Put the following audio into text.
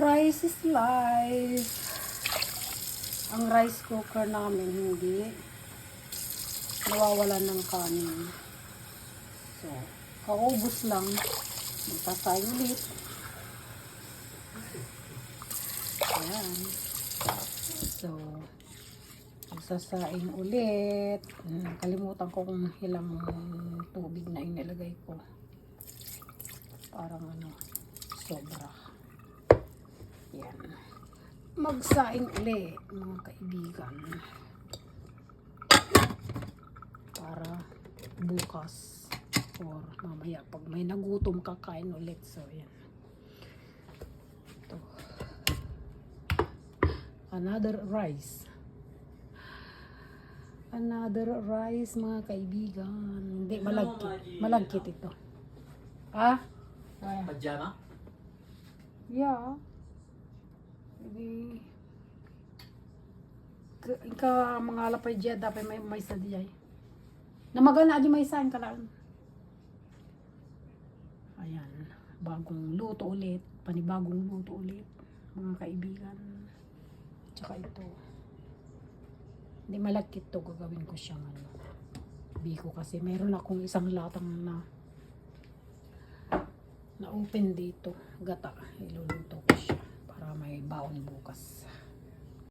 Rice is life. Ang rice cooker namin hindi nawawalan ng kanin. So, kaubos lang. Magtatay ulit. Ayan. So, magsasaing ulit. Kalimutan ko kung ilang tubig na inilagay ko. Parang sobra. Yan. Magsaing ulit, mga kaibigan. Para bukas or mamaya pag may nagutom kakain ulit. So, yan. Ito. Another rice. Another rice, mga kaibigan. Hindi, malagkit. Malagkit ito. Ah? Pajama? Yeah. Hindi. Ika mga alapay dyan, dapat may sa diyan. Namagal na di may saan ka lang. Ayan. Bagong luto ulit. Panibagong luto ulit. Mga kaibigan. Tsaka ito. Hindi malagkit to. Gagawin ko siyang biko kasi meron akong isang latang na open dito. Gata. Iluluto ko siya para may baon bukas.